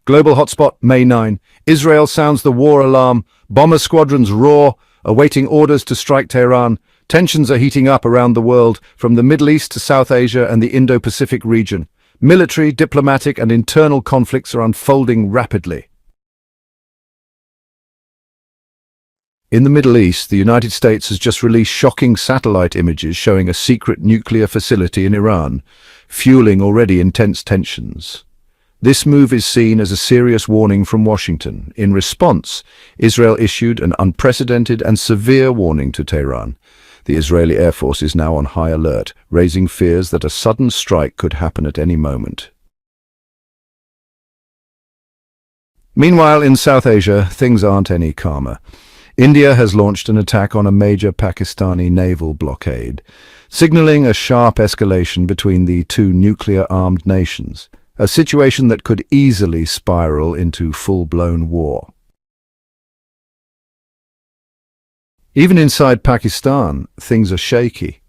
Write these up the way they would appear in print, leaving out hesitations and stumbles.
Global hotspot, May 9. Israel sounds the war alarm. Bomber squadrons roar, awaiting orders to strike Tehran. Tensions are heating up around the world, from the Middle East to South Asia and the Indo-Pacific region. Military, diplomatic, and internal conflicts are unfolding rapidly. In the Middle East, the United States has just released shocking satellite images showing a secret nuclear facility in Iran, fueling already intense tensions. This move is seen as a serious warning from Washington. In response, Israel issued an unprecedented and severe warning to Tehran. The Israeli Air Force is now on high alert, raising fears that a sudden strike could happen at any moment. Meanwhile, in South Asia, things aren't any calmer. India has launched an attack on a major Pakistani naval blockade, signaling a sharp escalation between the two nuclear-armed nations, a situation that could easily spiral into full-blown war. Even inside Pakistan, things are shaky.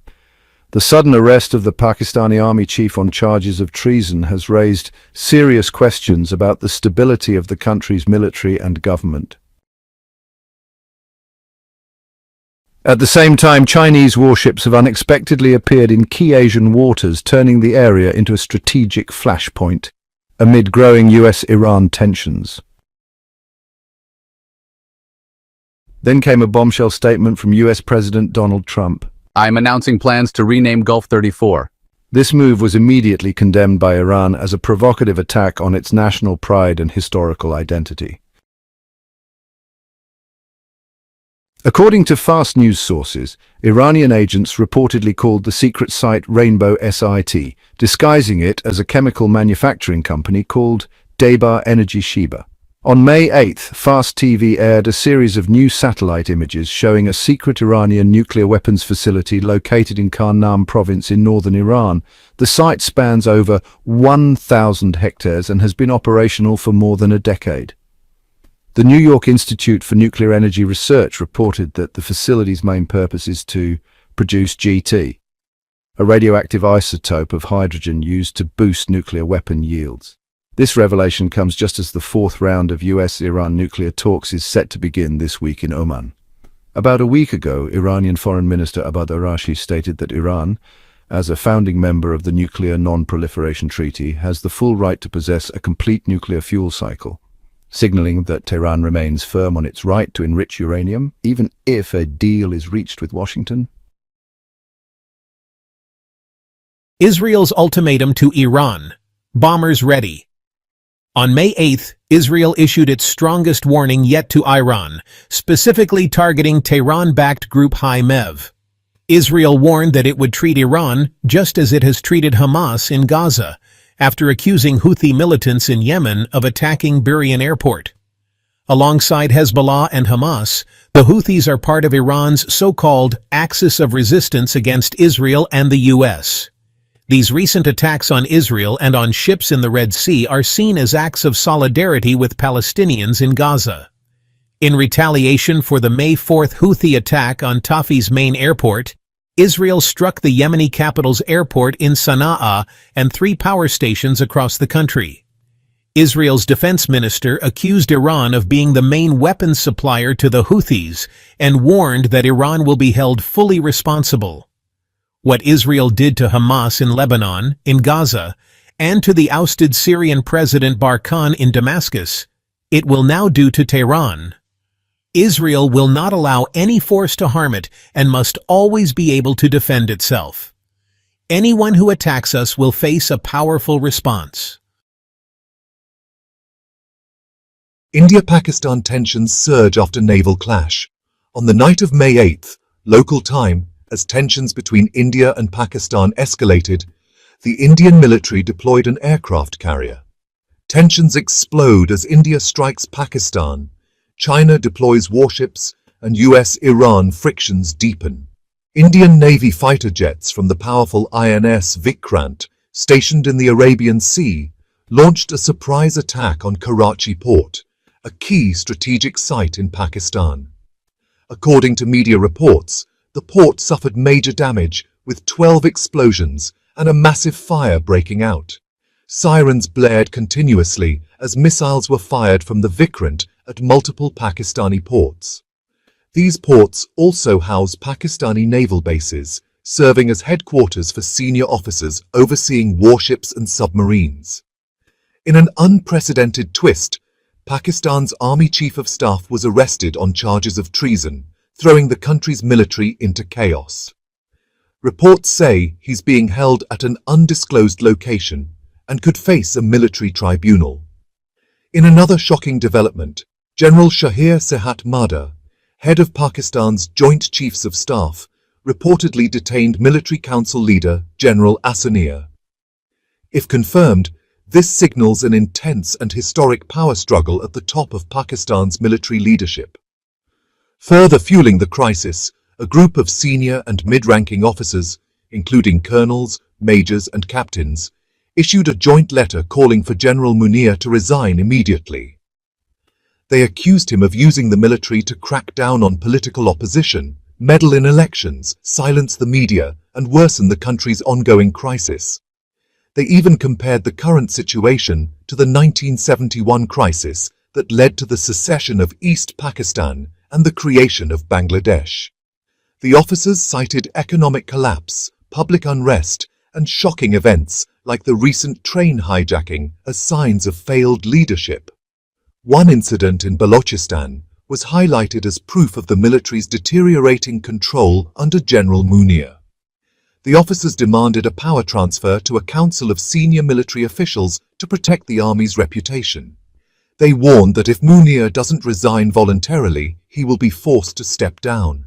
The sudden arrest of the Pakistani army chief on charges of treason has raised serious questions about the stability of the country's military and government. At the same time, Chinese warships have unexpectedly appeared in key Asian waters, turning the area into a strategic flashpoint amid growing U.S. Iran tensions. Then came a bombshell statement from U.S. President Donald Trump. I'm announcing plans to rename Gulf 34. This move was immediately condemned by Iran as a provocative attack on its national pride and historical identity. According to fast news sources, Iranian agents reportedly called the secret site Rainbow SIT, disguising it as a chemical manufacturing company called Deba Energy Sheba. On May 8th, Fast TV aired a series of new satellite images showing a secret Iranian nuclear weapons facility located in Karnam province in northern Iran. The site spans over 1,000 hectares and has been operational for more than a decade. The New York Institute for Nuclear Energy Research reported that the facility's main purpose is to produce GT, a radioactive isotope of hydrogen used to boost nuclear weapon yields. This revelation comes just as the fourth round of U.S. Iran nuclear talks is set to begin this week in Oman. About a week ago, Iranian Foreign Minister Abbas Araghchi stated that Iran, as a founding member of the Nuclear Non-Proliferation Treaty, has the full right to possess a complete nuclear fuel cycle, signaling that Tehran remains firm on its right to enrich uranium, even if a deal is reached with Washington. Israel's ultimatum to Iran. Bombers ready. On May 8th, Israel issued its strongest warning yet to Iran, specifically targeting Tehran-backed group Mev. Israel warned that it would treat Iran just as it has treated Hamas in Gaza, after accusing Houthi militants in Yemen of attacking Burian airport. Alongside Hezbollah and Hamas, the Houthis are part of Iran's so-called axis of resistance against Israel and the U.S. These recent attacks on Israel and on ships in the Red Sea are seen as acts of solidarity with Palestinians in Gaza. In retaliation for the May 4th Houthi attack on Tafi's main airport, Israel struck the Yemeni capital's airport in Sana'a and 3 power stations across the country. Israel's defense minister accused Iran of being the main weapons supplier to the Houthis and warned that Iran will be held fully responsible. What Israel did to Hamas in Lebanon, in Gaza, and to the ousted Syrian President Barkan in Damascus, it will now do to Tehran. Israel will not allow any force to harm it and must always be able to defend itself. Anyone who attacks us will face a powerful response. India-Pakistan tensions surge after naval clash. On the night of May 8th, local time, as tensions between India and Pakistan escalated, the Indian military deployed an aircraft carrier. Tensions explode as India strikes Pakistan, China deploys warships, and U.S. Iran frictions deepen. Indian Navy fighter jets from the powerful INS Vikrant, stationed in the Arabian Sea, launched a surprise attack on Karachi port, a key strategic site in Pakistan. According to media reports, the port suffered major damage with 12 explosions and a massive fire breaking out. Sirens blared continuously as missiles were fired from the Vikrant at multiple Pakistani ports. These ports also house Pakistani naval bases, serving as headquarters for senior officers overseeing warships and submarines. In an unprecedented twist, Pakistan's Army Chief of Staff was arrested on charges of treason, throwing the country's military into chaos. Reports say he's being held at an undisclosed location and could face a military tribunal. In another shocking development, General Shahir Sehat Madar, head of Pakistan's Joint Chiefs of Staff, reportedly detained military council leader General Asanier. If confirmed, this signals an intense and historic power struggle at the top of Pakistan's military leadership. Further fueling the crisis, a group of senior and mid-ranking officers, including colonels, majors and captains, issued a joint letter calling for General Munir to resign immediately. They accused him of using the military to crack down on political opposition, meddle in elections, silence the media, and worsen the country's ongoing crisis. They even compared the current situation to the 1971 crisis that led to the secession of East Pakistan and the creation of Bangladesh. The officers cited economic collapse, public unrest, and shocking events like the recent train hijacking as signs of failed leadership. One incident in Balochistan was highlighted as proof of the military's deteriorating control under General Munir. The officers demanded a power transfer to a council of senior military officials to protect the army's reputation. They warned that if Munir doesn't resign voluntarily, he will be forced to step down.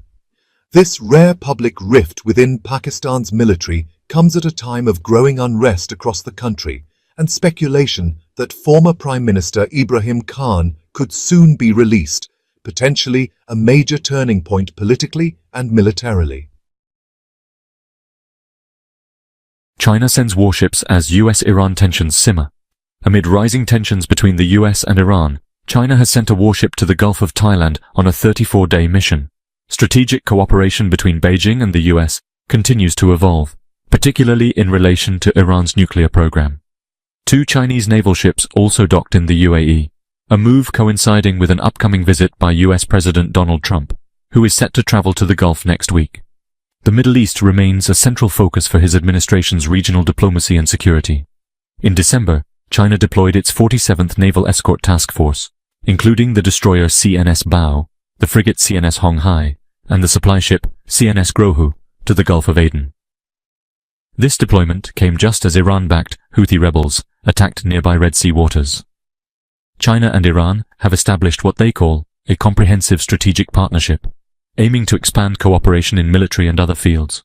This rare public rift within Pakistan's military comes at a time of growing unrest across the country and speculation that former Prime Minister Ibrahim Khan could soon be released, potentially a major turning point politically and militarily. China sends warships as U.S. Iran tensions simmer. Amid rising tensions between the U.S. and Iran, China has sent a warship to the Gulf of Thailand on a 34-day mission. Strategic cooperation between Beijing and the U.S. continues to evolve, particularly in relation to Iran's nuclear program. 2 Chinese naval ships also docked in the UAE, a move coinciding with an upcoming visit by U.S. President Donald Trump, who is set to travel to the Gulf next week. The Middle East remains a central focus for his administration's regional diplomacy and security. In December, China deployed its 47th Naval Escort Task Force, including the destroyer CNS Bao, the frigate CNS Honghai, and the supply ship CNS Grohu, to the Gulf of Aden. This deployment came just as Iran-backed Houthi rebels attacked nearby Red Sea waters. China and Iran have established what they call a comprehensive strategic partnership, aiming to expand cooperation in military and other fields.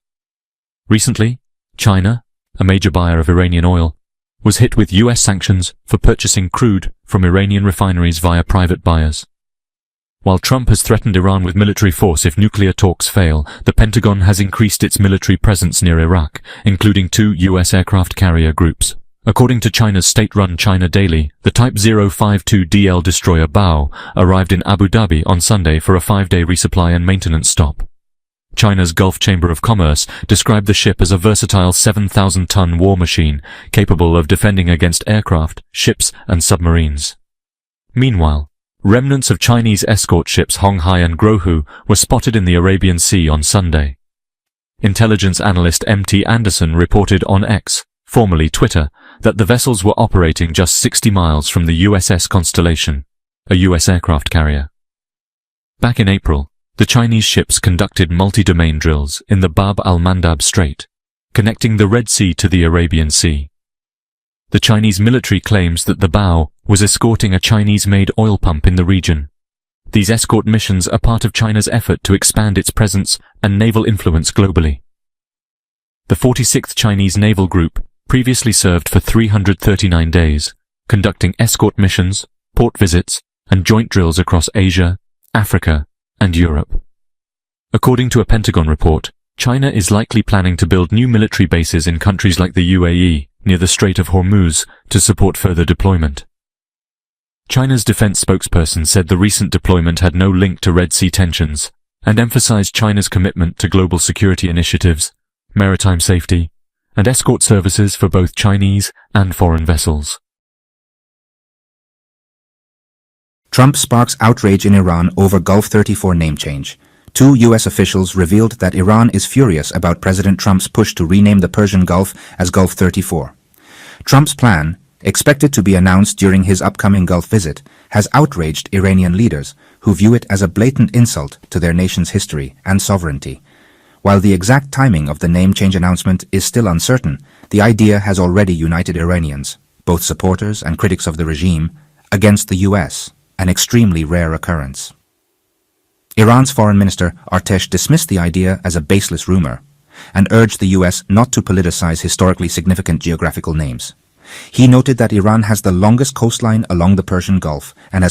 Recently, China, a major buyer of Iranian oil, was hit with U.S. sanctions for purchasing crude from Iranian refineries via private buyers. While Trump has threatened Iran with military force if nuclear talks fail, the Pentagon has increased its military presence near Iraq, including 2 U.S. aircraft carrier groups. According to China's state-run China Daily, the Type 052DL destroyer Bao arrived in Abu Dhabi on Sunday for a 5-day resupply and maintenance stop. China's Gulf Chamber of Commerce described the ship as a versatile 7,000-ton war machine capable of defending against aircraft, ships, and submarines. Meanwhile, remnants of Chinese escort ships Honghai and Grohu were spotted in the Arabian Sea on Sunday. Intelligence analyst M.T. Anderson reported on X, formerly Twitter, that the vessels were operating just 60 miles from the USS Constellation, a U.S. aircraft carrier. Back in April, the Chinese ships conducted multi-domain drills in the Bab al-Mandab Strait, connecting the Red Sea to the Arabian Sea. The Chinese military claims that the Bao was escorting a Chinese-made oil pump in the region. These escort missions are part of China's effort to expand its presence and naval influence globally. The 46th Chinese Naval Group previously served for 339 days, conducting escort missions, port visits, and joint drills across Asia, Africa, and Europe. According to a Pentagon report, China is likely planning to build new military bases in countries like the UAE, near the Strait of Hormuz, to support further deployment. China's defense spokesperson said the recent deployment had no link to Red Sea tensions and emphasized China's commitment to global security initiatives, maritime safety, and escort services for both Chinese and foreign vessels. Trump sparks outrage in Iran over Gulf 34 name change. 2 U.S. officials revealed that Iran is furious about President Trump's push to rename the Persian Gulf as Gulf 34. Trump's plan, expected to be announced during his upcoming Gulf visit, has outraged Iranian leaders, who view it as a blatant insult to their nation's history and sovereignty. While the exact timing of the name change announcement is still uncertain, the idea has already united Iranians, both supporters and critics of the regime, against the U.S., an extremely rare occurrence. Iran's Foreign Minister Artesh dismissed the idea as a baseless rumor and urged the U.S. not to politicize historically significant geographical names. He noted that Iran has the longest coastline along the Persian Gulf and has